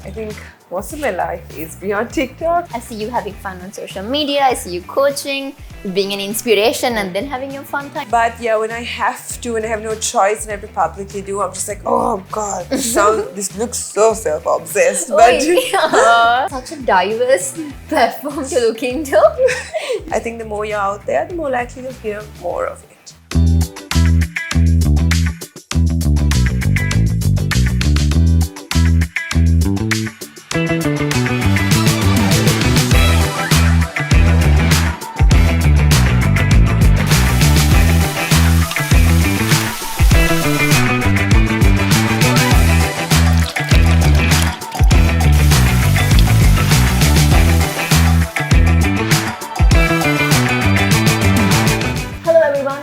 I think most of my life is beyond TikTok. I see you having fun on social media. I see you coaching, being an inspiration, and then having your fun time. But yeah, when I have to and I have no choice and I have to publicly do, I'm just like, oh God, this looks so self-obsessed. But Such a diverse platform to look into. I think the more you're out there, the more likely you'll hear more of it.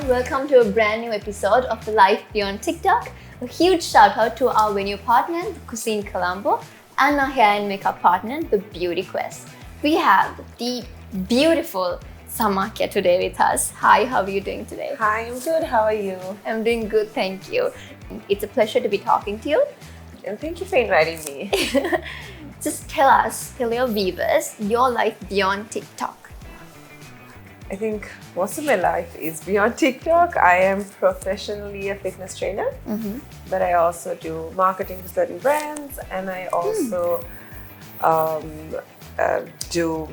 Welcome to a brand new episode of the Life Beyond TikTok. A huge shout out to our venue partner, the Cuisine Colombo, and our hair and makeup partner, the Beauty Quest. We have the beautiful Samaakhya today with us. Hi, how are you doing today? Hi, I'm good. How are you? I'm doing good, thank you. It's a pleasure to be talking to you. And thank you for inviting me. Just tell your viewers your life beyond TikTok. I think most of my life is beyond TikTok. I am professionally a fitness trainer, but I also do marketing for certain brands, and I also do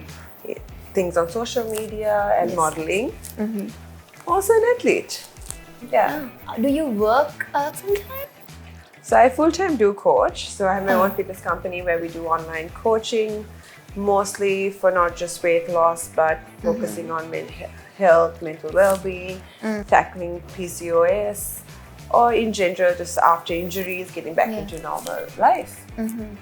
things on social media and modeling. Also an athlete. Yeah. Do you work full-time? So I full-time do coach. So I have my own fitness company where we do online coaching, mostly for not just weight loss, but focusing on health, mental well-being, tackling PCOS, or in general, just after injuries, getting back into normal life.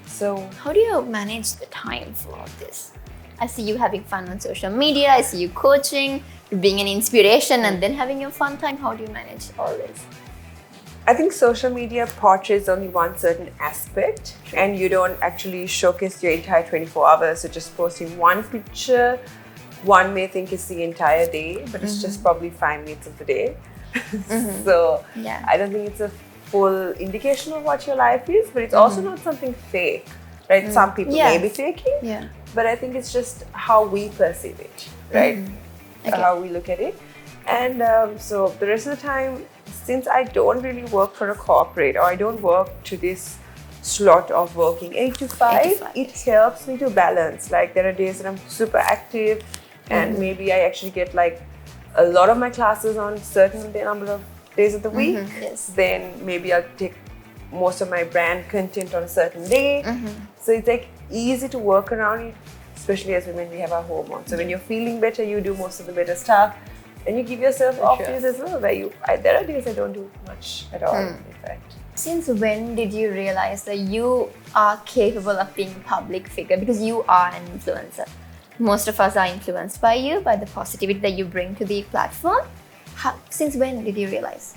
So how do you manage the time for all this? I see you having fun on social media, I see you coaching, being an inspiration, and then having your fun time. How do you manage all this? I think social media portrays only one certain aspect, and you don't actually showcase your entire 24 hours. So just posting one picture, one may think it's the entire day, but it's just probably 5 minutes of the day. So I don't think it's a full indication of what your life is, but it's also not something fake, right? Some people may be faking, but I think it's just how we perceive it, right? How we look at it. And so the rest of the time, since I don't really work for a corporate, or I don't work to this slot of working 8 to 5, it helps me to balance. Like there are days that I'm super active, and maybe I actually get like a lot of my classes on certain number of days of the week. Then maybe I'll take most of my brand content on a certain day. So it's like easy to work around it, especially as women, we have our hormones. So when you're feeling better, you do most of the better stuff. And you give yourself off days as well, where there are days I don't do much at all, in fact. Since when did you realize that you are capable of being a public figure? Because you are an influencer. Most of us are influenced by you, by the positivity that you bring to the platform. Since when did you realize?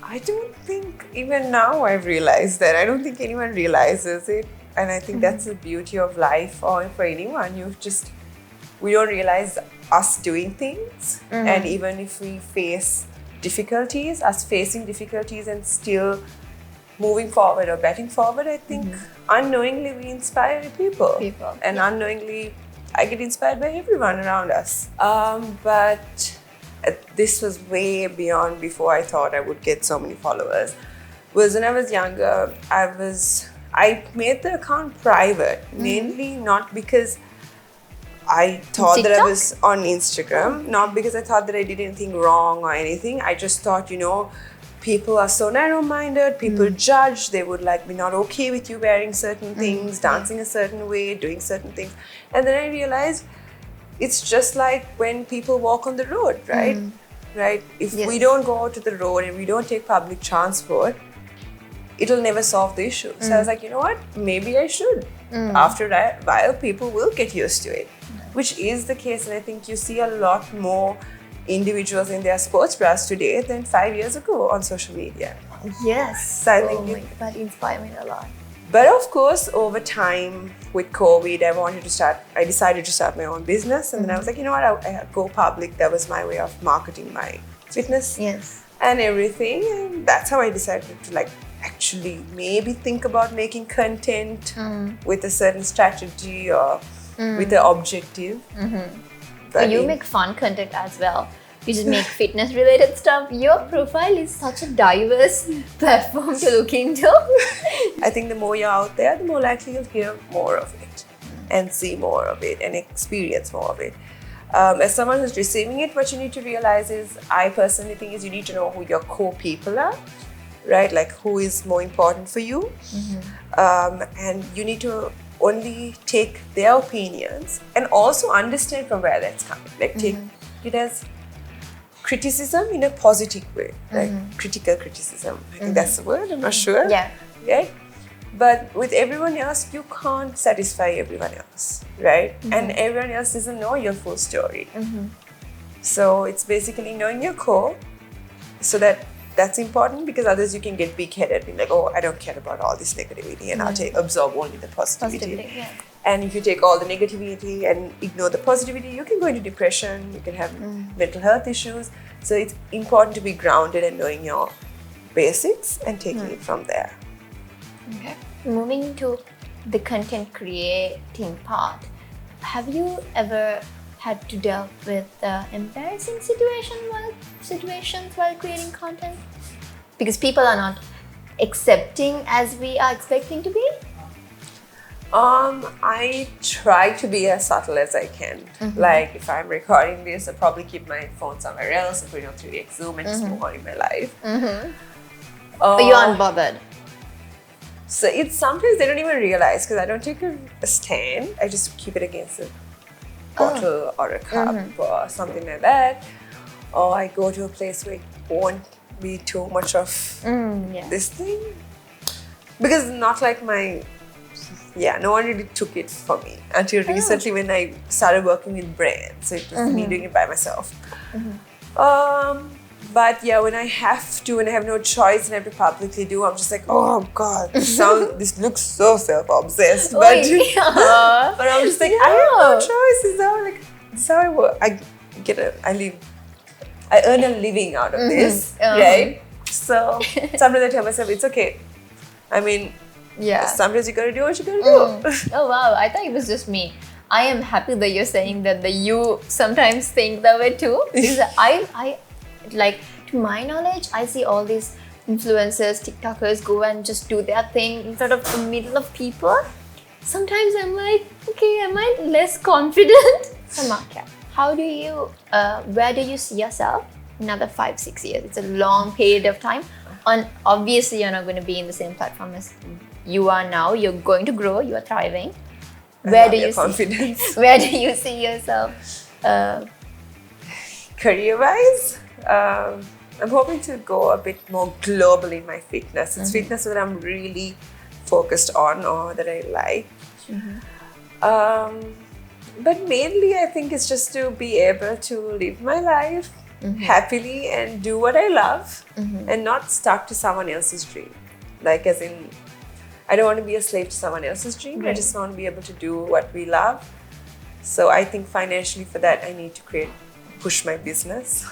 I don't think even now I've realized that. I don't think anyone realizes it. And I think that's the beauty of life, or for anyone. We don't realize us doing things, and even if we face difficulties, us facing difficulties and still moving forward or batting forward, I think unknowingly we inspire people. And unknowingly I get inspired by everyone around us. But this was way beyond before I thought I would get so many followers. Was when I was younger, I made the account private, mainly not because I thought that I was on Instagram, not because I thought that I did anything wrong or anything. I just thought, people are so narrow-minded, people judge, they would be not okay with you wearing certain things, dancing a certain way, doing certain things. And then I realized it's just like when people walk on the road, right? Right? If we don't go out to the road and we don't take public transport, it'll never solve the issue. So I was like, you know what? Maybe I should. After a while, people will get used to it, which is the case. And I think you see a lot more individuals in their sports bras today than 5 years ago on social media. Yes. So I think that inspired me a lot. But of course, over time with COVID, I decided to start my own business. And then I was like, you know what, I go public. That was my way of marketing my fitness and everything. And that's how I decided to actually maybe think about making content with a certain strategy or with an objective. But you make fun content as well. You just make fitness related stuff. Your profile is such a diverse platform to look into. I think the more you're out there, the more likely you'll hear more of it and see more of it and experience more of it. As someone who's receiving it, what you need to realize is, I personally think, is you need to know who your core people are, right? Like who is more important for you. And you need to only take their opinions and also understand from where that's coming. Like take it as criticism in a positive way, like critical criticism. I think that's the word, I'm not sure. Yeah. Right? But with everyone else, you can't satisfy everyone else, right? And everyone else doesn't know your full story. So it's basically knowing your core, so that's important, because otherwise you can get big-headed, being like, oh, I don't care about all this negativity, and I'll absorb only the positivity. And if you take all the negativity and ignore the positivity, you can go into depression, you can have mental health issues. So it's important to be grounded and knowing your basics and taking it from there. Okay. Moving to the content creating part, have you ever had to deal with embarrassing situations while creating content? Because people are not accepting as we are expecting to be? I try to be as subtle as I can. Like if I'm recording this, I'll probably keep my phone somewhere else and put it on 3x zoom and just move on in my life. But you're unbothered. So it's sometimes they don't even realize, because I don't take a stand. I just keep it against a bottle or a cup or something like that. Or I go to a place where it won't be too much of this thing. Because not like no one really took it for me until recently when I started working with brands. So it was me doing it by myself. But yeah, when I have to and I have no choice and I have to publicly do, I'm just like, oh God, this looks so self-obsessed. But I'm just like, I have no choice. This is how I work. I earn a living out of this, right? So sometimes I tell myself, it's okay. I mean, sometimes you gotta do what you gotta do. Oh wow, I thought it was just me. I am happy that you're saying that you sometimes think that way too. Because I like, to my knowledge, I see all these influencers, TikTokers go and just do their thing in front of the middle of people. Sometimes I'm like, okay, am I less confident? Samaakhya, where do you see yourself in another 5-6 years? It's a long period of time. And obviously, you're not going to be in the same platform as you are now. You're going to grow, you are thriving. Where do you see yourself? Career-wise? I'm hoping to go a bit more global in my fitness. It's fitness that I'm really focused on or that I like. But mainly I think it's just to be able to live my life happily and do what I love and not stuck to someone else's dream. Like as in, I don't want to be a slave to someone else's dream. Right. I just want to be able to do what we love. So I think financially for that I need to push my business.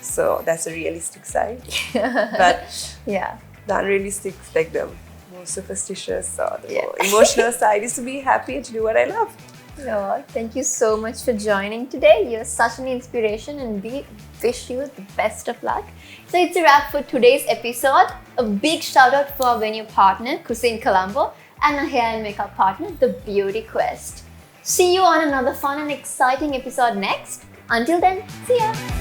So that's a realistic side. But the unrealistic, like the more superstitious or the more emotional side, is to be happy and to do what I love. Oh, thank you so much for joining today. You're such an inspiration and we wish you the best of luck. So it's a wrap for today's episode. A big shout out for our venue partner, Cuisine Colombo, and our hair and makeup partner, The Beauty Quest. See you on another fun and exciting episode next. Until then, see ya!